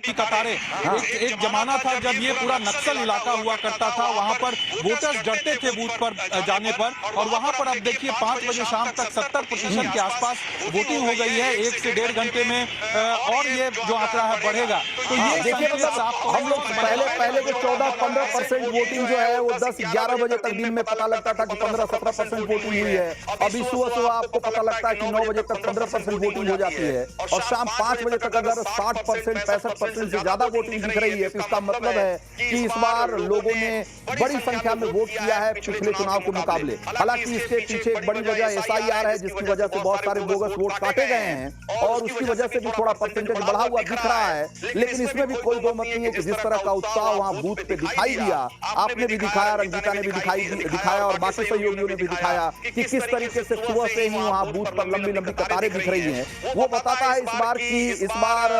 की कतारें। एक जमाना था जब ये पूरा नक्सल इलाका हुआ करता था, वहां पर वोटर्स डरते थे बूथ पर जाने पर, और वहां पर अब देखिए 5 बजे शाम तक 70% के आसपास वोटिंग हो गई है। 1 से 1.5 घंटे में और ये जो आंकड़ा है बढ़ेगा। तो ये देखिए संकेत मतलब साफ तौर हम लोग पर पहले पहले जो 14-15% वोटिंग जो है वो 10-11 बजे तक दिन में पता लगता था कि 15-17% वोटिंग हुई है। अभी सुबह सुबह आपको पता लगता है कि 9 बजे तक 15% वोटिंग हो जाती है, और शाम 5 बजे तक अगर 60% 65% से ज्यादा वोटिंग दिख रही है तो इसका मतलब है कि इस बार लोगों ने बड़ी संख्या में वोट किया है पिछले चुनाव के मुकाबले। हालांकि इसके पीछे एक बड़ी वजह एसआईआर है, जिसकी वजह से बहुत सारे बोगस वोट काटे गए हैं और उसकी वजह से भी थोड़ा परसेंटेज बढ़ा हुआ दिख रहा है। लेकिन इसमें भी कोई दो मत नहीं है कि जिस तरह का उत्साह वहां बूथ पे दिखाई दिया, आपने भी दिखाया, रंजीता ने भी दिखाया और बाकी सहयोगियों ने भी दिखाया कि किस तरीके से सुबह से ही वहां बूथ पर लंबी लंबी कतारें दिख रही हैं। वो बताता है इस बार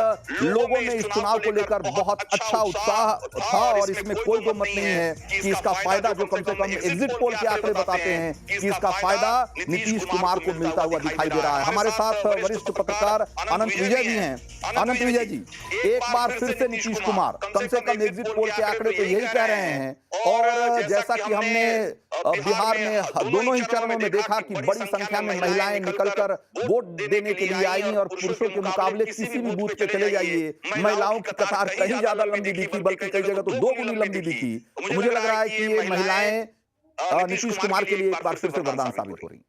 लोगों में इस चुनाव को लेकर बहुत अच्छा उत्साह था, और इसमें कोई दो मत नहीं है कि इसका फायदा जो कम से कम एग्जिट पोल के आंकड़े बताते हैं कि इसका फायदा नीतीश कुमार को मिलता हुआ दिखाई दे रहा है। हमारे साथ वरिष्ठ पत्रकार अनंत विजय जी हैं। अनंत विजय जी, एक बार फिर से नीतीश कुमार, कम से कम एग्जिट पोल के आंकड़े तो यही कह रहे हैं, और जैसा कि हमने बिहार में दोनों ही चरणों में देखा कि बड़ी संख्या में महिलाएं निकलकर वोट देने के लिए आई, और पुरुषों के मुकाबले किसी भी बूथ पे चले जाइए महिलाओं की कतार कहीं ज्यादा लंबी दिखी, बल्कि कई जगह तो 2 गुनी लंबी दिखी। तो मुझे लग रहा है कि ये महिलाएं नीतीश कुमार के लिए एक बार फिर से वरदान साबित हो रही।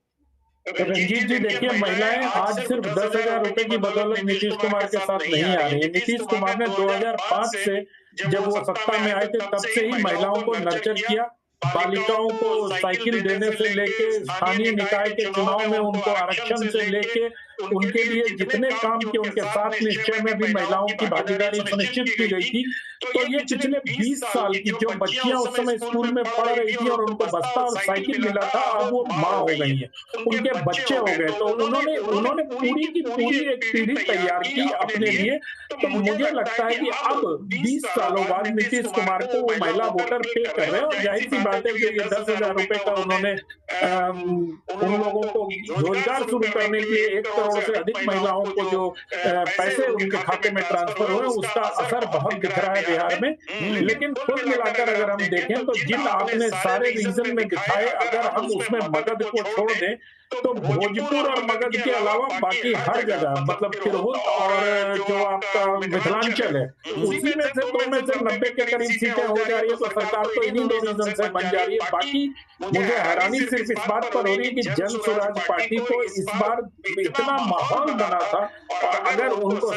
रंजीत जी, देखिए, महिलाएं आज सिर्फ 10,000 रुपए की बदौलत नीतीश कुमार के साथ नहीं आ रही है। नीतीश कुमार ने 2005 से, जब वो सत्ता में आए थे, तब से ही महिलाओं को नर्चर किया। बालिकाओं को साइकिल देने से लेके, स्थानीय निकाय के चुनाव में उनको आरक्षण से लेके, उनके लिए जितने काम किए, उनके साथ निश्चय में भी महिलाओं की भागीदारी सुनिश्चित की गई थी। तो ये पिछले 20 साल की जो बच्चियां उस समय स्कूल में पढ़ रही थी और उनको बस्ता और साइकिल मिला था, अब वो माँ हो गई है, उनके बच्चे हो गए। तो उन्होंने उन्होंने पूरी की पूरी एक पीढ़ी तैयार की अपने लिए। तो मुझे लगता है कि अब 20 सालों बाद नीतीश कुमार को वो महिला वोटर पे कर रहे हैं, और जाहिर सी बात है कि ये 10,000 रुपए का उन्होंने उन लोगों को रोजगार शुरू करने के लिए 1 करोड़ से अधिक महिलाओं को जो पैसे उनके खाते में ट्रांसफर हुए, उसका असर बहुत दिख रहा है बिहार में। लेकिन कुल मिलाकर अगर हम देखें तो जिन आपने सारे रीजन में दिखाए, अगर हम उसमें मगध को छोड़ दें तो भोजपुर और मगध के अलावा बाकी हर जगह, मतलब तिरहुत और जो आपका मिथिलांचल है, उसी में से 2 में से 90 के करीब सीटें हो जा रही है। तो सरकार तो इन्हीं 2 रीजन से बन जा रही है। बाकी मुझे हैरानी सिर्फ इस बात पर हो रही है कि जन स्वराज पार्टी को इस बार इतना माहौल बना था, और अगर उनको